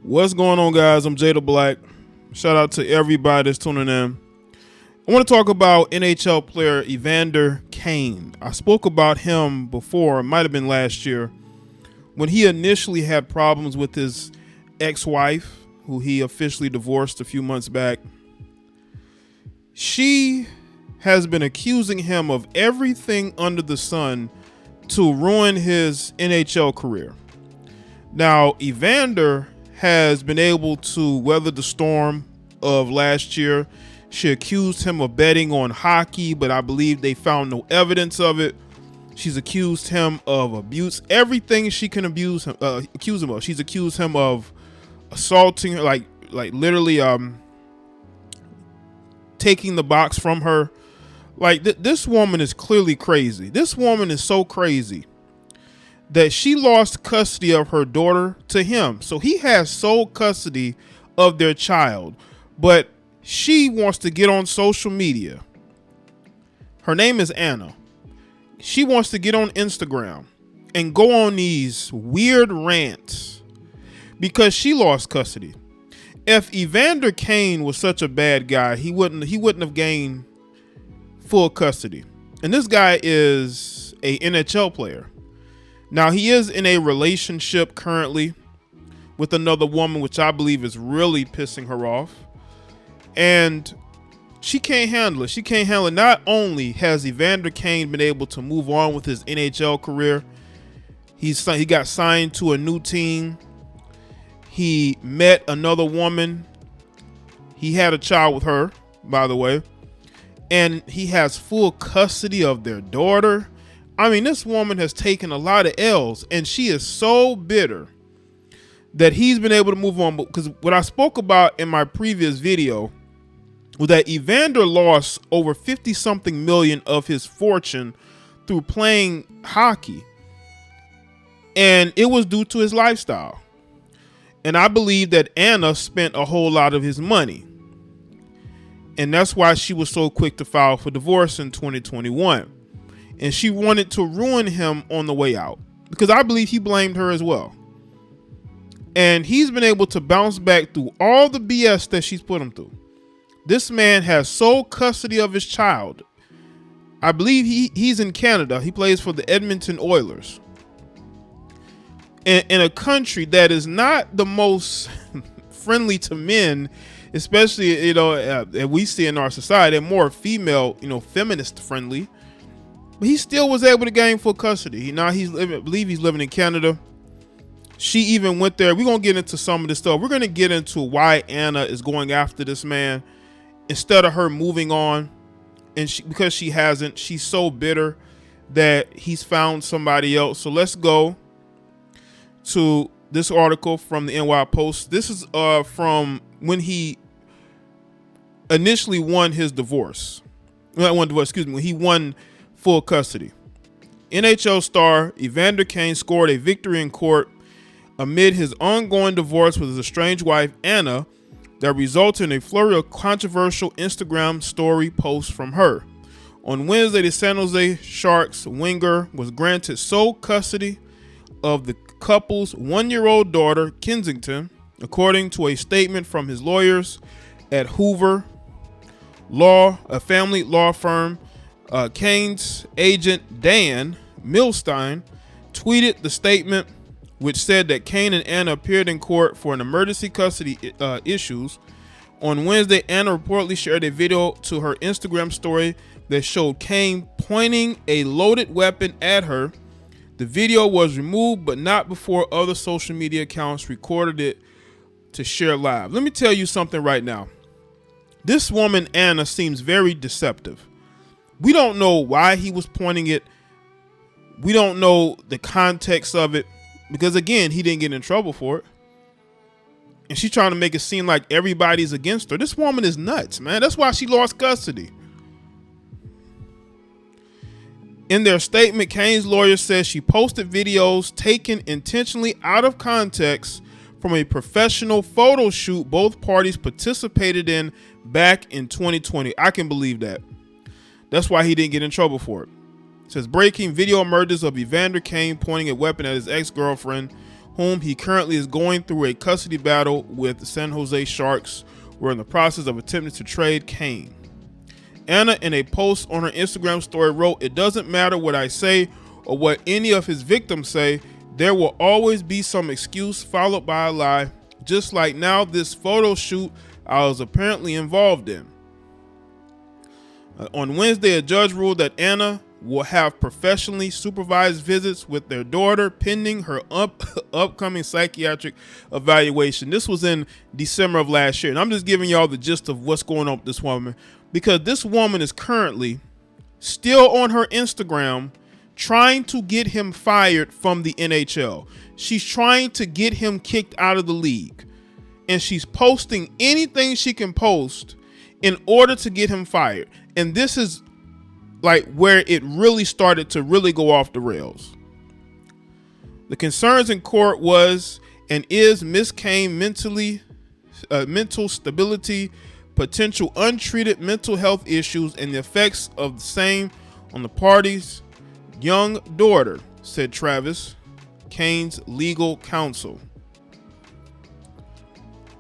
What's going on, guys? I'm Jaye the Black. Shout out to everybody that's tuning in. I want to talk about NHL player Evander Kane. I spoke about him before, it might have been last year, when he initially had problems with his ex-wife, who he officially divorced a few months back. She has been accusing him of everything under the sun to ruin his NHL career. Now, Evander has been able to weather the storm of last year. She accused him of betting on hockey, but I believe they found no evidence of it. She's accused him of abuse, everything she can accuse him of. She's accused him of assaulting her, like literally taking the box from her. Like this woman is clearly crazy. This woman is so crazy that she lost custody of her daughter to him. So he has sole custody of their child, but she wants to get on social media. Her name is Anna. She wants to get on Instagram and go on these weird rants because she lost custody. If Evander Kane was such a bad guy, he wouldn't have gained full custody. And this guy is a NHL player. Now, he is in a relationship currently with another woman, which I believe is really pissing her off. And she can't handle it. She can't handle it. Not only has Evander Kane been able to move on with his NHL career, he got signed to a new team. He met another woman. He had a child with her, by the way. And he has full custody of their daughter. I mean, this woman has taken a lot of L's, and she is so bitter that he's been able to move on. Because what I spoke about in my previous video was that Evander lost over 50-something million of his fortune through playing hockey. And it was due to his lifestyle. And I believe that Anna spent a whole lot of his money. And that's why she was so quick to file for divorce in 2021. And she wanted to ruin him on the way out, because I believe he blamed her as well. And he's been able to bounce back through all the BS that she's put him through. This man has sole custody of his child. I believe he's in Canada. He plays for the Edmonton Oilers. In a country that is not the most friendly to men, especially, that we see in our society. They're more female, feminist friendly. But he still was able to gain full custody. I believe he's living in Canada. She even went there. We're going to get into some of this stuff. We're going to get into why Anna is going after this man instead of her moving on. And because she hasn't, she's so bitter that he's found somebody else. So let's go to this article from the NY Post. This is from when he initially won his divorce. When he won full custody. NHL star Evander Kane scored a victory in court amid his ongoing divorce with his estranged wife Anna that resulted in a flurry of controversial Instagram story posts from her. On Wednesday, the San Jose Sharks winger was granted sole custody of the couple's 1-year-old daughter, Kensington, according to a statement from his lawyers at Hoover Law, a family law firm. Kane's agent, Dan Milstein, tweeted the statement, which said that Kane and Anna appeared in court for an emergency custody issues. On Wednesday, Anna reportedly shared a video to her Instagram story that showed Kane pointing a loaded weapon at her. The video was removed, but not before other social media accounts recorded it to share live. Let me tell you something right now. This woman, Anna, seems very deceptive. We don't know why he was pointing it. We don't know the context of it, because again, he didn't get in trouble for it. And she's trying to make it seem like everybody's against her. This woman is nuts, man. That's why she lost custody. In their statement, Kane's lawyer says she posted videos taken intentionally out of context from a professional photo shoot both parties participated in back in 2020. I can believe that. That's why he didn't get in trouble for it. It says breaking video emerges of Evander Kane pointing a weapon at his ex-girlfriend, whom he currently is going through a custody battle with the San Jose Sharks, were in the process of attempting to trade Kane. Anna, in a post on her Instagram story, wrote, "It doesn't matter what I say or what any of his victims say, there will always be some excuse followed by a lie, just like now this photo shoot I was apparently involved in." On Wednesday, a judge ruled that Anna will have professionally supervised visits with their daughter pending her upcoming psychiatric evaluation. This was in December of last year. And I'm just giving y'all the gist of what's going on with this woman, because this woman is currently still on her Instagram trying to get him fired from the NHL. She's trying to get him kicked out of the league. And she's posting anything she can post in order to get him fired. And this is like where it really started to really go off the rails. The concerns in court was and is Miss Kane mental stability, potential untreated mental health issues, and the effects of the same on the party's young daughter, said Travis, Kane's legal counsel.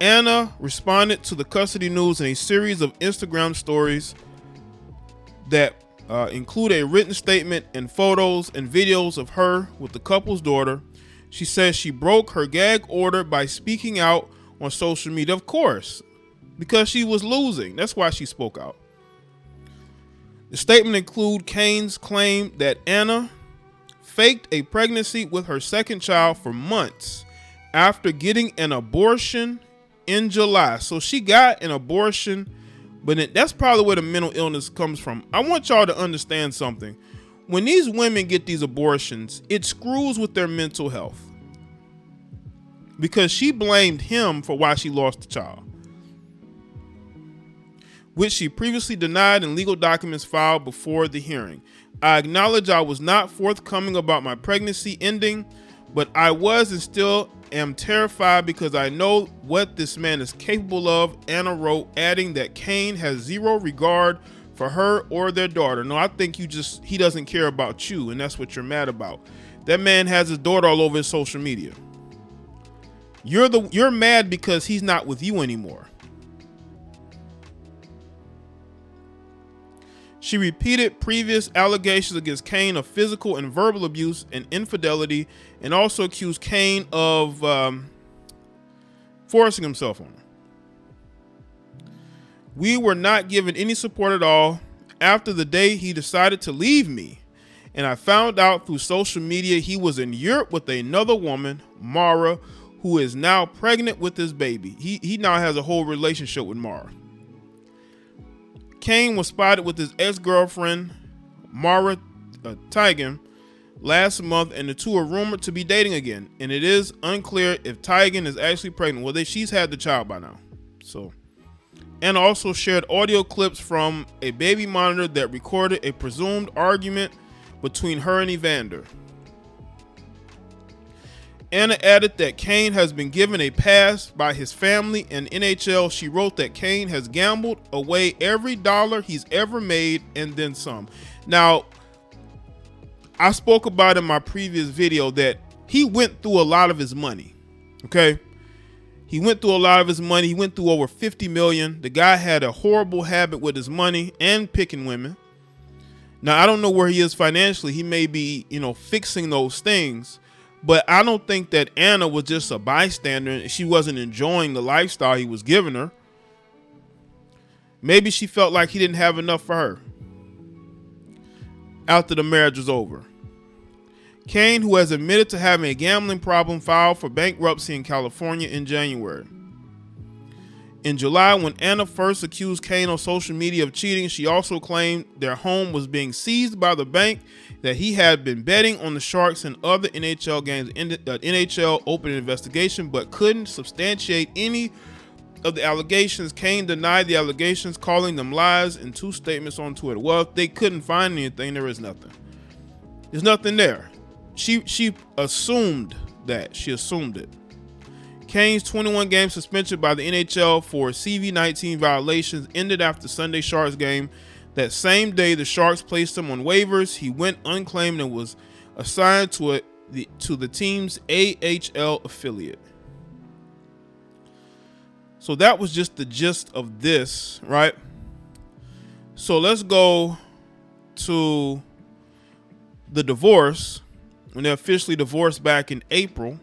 Anna responded to the custody news in a series of Instagram stories that include a written statement and photos and videos of her with the couple's daughter. She says she broke her gag order by speaking out on social media, of course, because she was losing. That's why she spoke out. The statement includes Kane's claim that Anna faked a pregnancy with her second child for months after getting an abortion in July. So she got an abortion, but that's probably where the mental illness comes from. I want y'all to understand something. When these women get these abortions, it screws with their mental health, because she blamed him for why she lost the child, which she previously denied in legal documents filed before the hearing. I acknowledge I was not forthcoming about my pregnancy ending, but I was and still am terrified because I know what this man is capable of, Anna wrote, adding that Kane has zero regard for her or their daughter. No, I think he doesn't care about you, and that's what you're mad about. That man has his daughter all over his social media. You're mad because he's not with you anymore. She repeated previous allegations against Kane of physical and verbal abuse and infidelity, and also accused Kane of forcing himself on her. We were not given any support at all after the day he decided to leave me, and I found out through social media he was in Europe with another woman, Mara, who is now pregnant with his baby. He now has a whole relationship with Mara. Kane was spotted with his ex-girlfriend, Mara Tigan, last month, and the two are rumored to be dating again. And it is unclear if Tigan is actually pregnant. Well, she's had the child by now. So, and also shared audio clips from a baby monitor that recorded a presumed argument between her and Evander. Anna added that Kane has been given a pass by his family and NHL. She wrote that Kane has gambled away every dollar he's ever made and then some. Now, I spoke about in my previous video that he went through a lot of his money. Okay? He went through a lot of his money. He went through over 50 million. The guy had a horrible habit with his money and picking women. Now, I don't know where he is financially. He may be, fixing those things. But I don't think that Anna was just a bystander and she wasn't enjoying the lifestyle he was giving her. Maybe she felt like he didn't have enough for her after the marriage was over. Kane, who has admitted to having a gambling problem, filed for bankruptcy in California in January. In July, when Anna first accused Kane on social media of cheating, she also claimed their home was being seized by the bank, that he had been betting on the Sharks and other NHL games. NHL opened an investigation but couldn't substantiate any of the allegations. Kane denied the allegations, calling them lies in two statements on Twitter. Well, if they couldn't find anything, there is nothing. There's nothing there. She assumed that. She assumed it. Kane's 21-game suspension by the NHL for CV-19 violations ended after Sunday Sharks game. That same day, the Sharks placed him on waivers. He went unclaimed and was assigned to to the team's AHL affiliate. So that was just the gist of this, right? So let's go to the divorce. When they officially divorced back in April,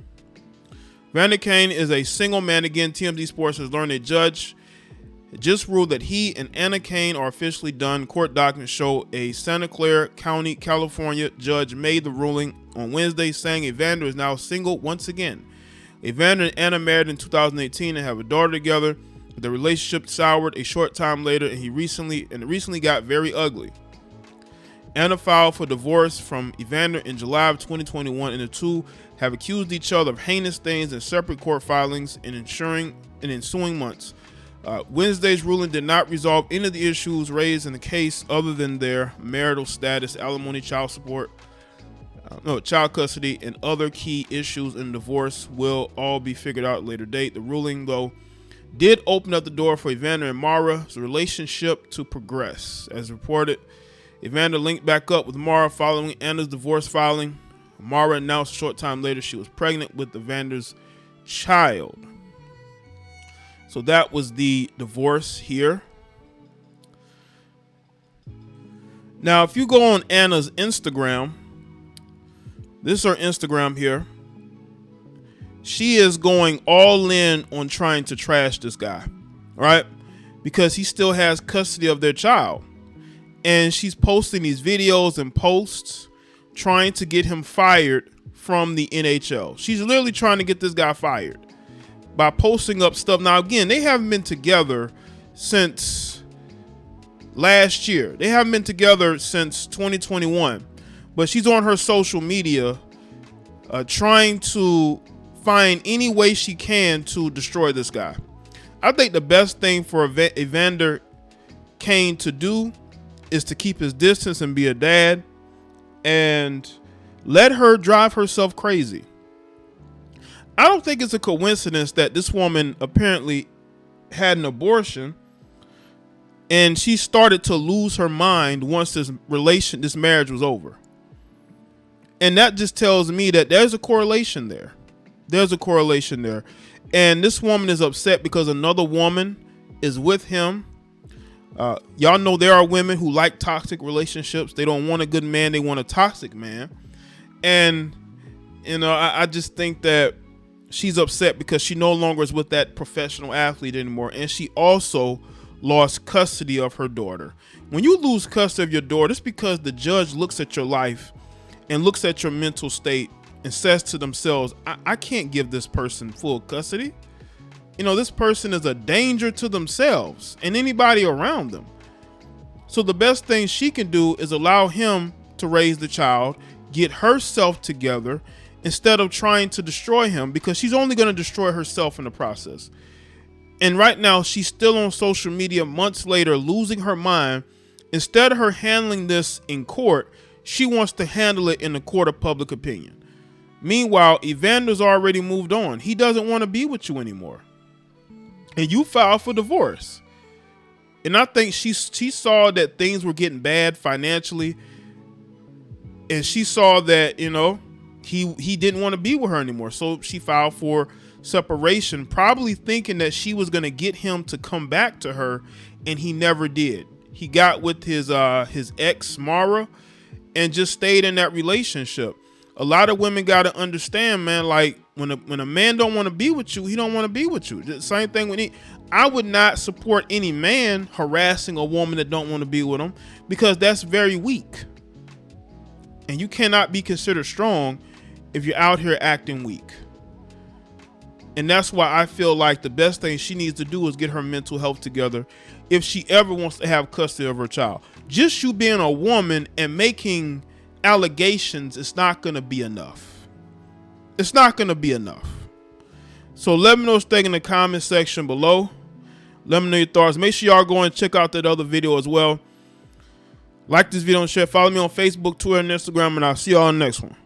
Evander Kane is a single man again. TMZ Sports has learned a judge just ruled that he and Anna Kane are officially done. Court documents show a Santa Clara County, California judge made the ruling on Wednesday, saying Evander is now single once again. Evander and Anna married in 2018 and have a daughter together. The relationship soured a short time later, and it recently got very ugly. Anna filed for divorce from Evander in July of 2021, and the two have accused each other of heinous things in separate court filings in ensuing months. Wednesday's ruling did not resolve any of the issues raised in the case other than their marital status, alimony, child support, child custody, and other key issues in divorce will all be figured out at a later date. The ruling, though, did open up the door for Evander and Mara's relationship to progress. As reported, Evander linked back up with Mara following Anna's divorce filing. Mara announced a short time later she was pregnant with Evander's child. So that was the divorce here. Now, if you go on Anna's Instagram, this is her Instagram here. She is going all in on trying to trash this guy, right? Because he still has custody of their child. And she's posting these videos and posts trying to get him fired from the NHL. She's literally trying to get this guy fired by posting up stuff. Now, again, they haven't been together since last year. They haven't been together since 2021. But she's on her social media trying to find any way she can to destroy this guy. I think the best thing for Evander Kane to do is to keep his distance and be a dad and let her drive herself crazy. I don't think it's a coincidence that this woman apparently had an abortion and she started to lose her mind once this marriage was over. And that just tells me that there's a correlation there. There's a correlation there. And this woman is upset because another woman is with him. Y'all know there are women who like toxic relationships. They don't want a good man. They want a toxic man. And, you know, I just think that she's upset because she no longer is with that professional athlete anymore. And she also lost custody of her daughter. When you lose custody of your daughter, it's because the judge looks at your life and looks at your mental state and says to themselves, I can't give this person full custody. You know, this person is a danger to themselves and anybody around them. So the best thing she can do is allow him to raise the child, get herself together instead of trying to destroy him, because she's only going to destroy herself in the process. And right now she's still on social media months later, losing her mind. Instead of her handling this in court, she wants to handle it in the court of public opinion. Meanwhile, Evander's already moved on. He doesn't want to be with you anymore. And you filed for divorce. And I think she saw that things were getting bad financially. And she saw that, you know, he didn't want to be with her anymore. So she filed for separation, probably thinking that she was going to get him to come back to her. And he never did. He got with his ex, Mara, and just stayed in that relationship. A lot of women got to understand, man, like when a man don't want to be with you, he don't want to be with you. The same thing with I would not support any man harassing a woman that don't want to be with him, because that's very weak. And you cannot be considered strong if you're out here acting weak. And that's why I feel like the best thing she needs to do is get her mental health together if she ever wants to have custody of her child. Just you being a woman and making allegations, it's not going to be enough. It's not going to be enough. So let me know what you think in the comment section below. Let me know your thoughts. Make sure y'all go and check out that other video as well. Like this video and share. Follow me on Facebook, Twitter, and Instagram, and I'll see y'all on the next one.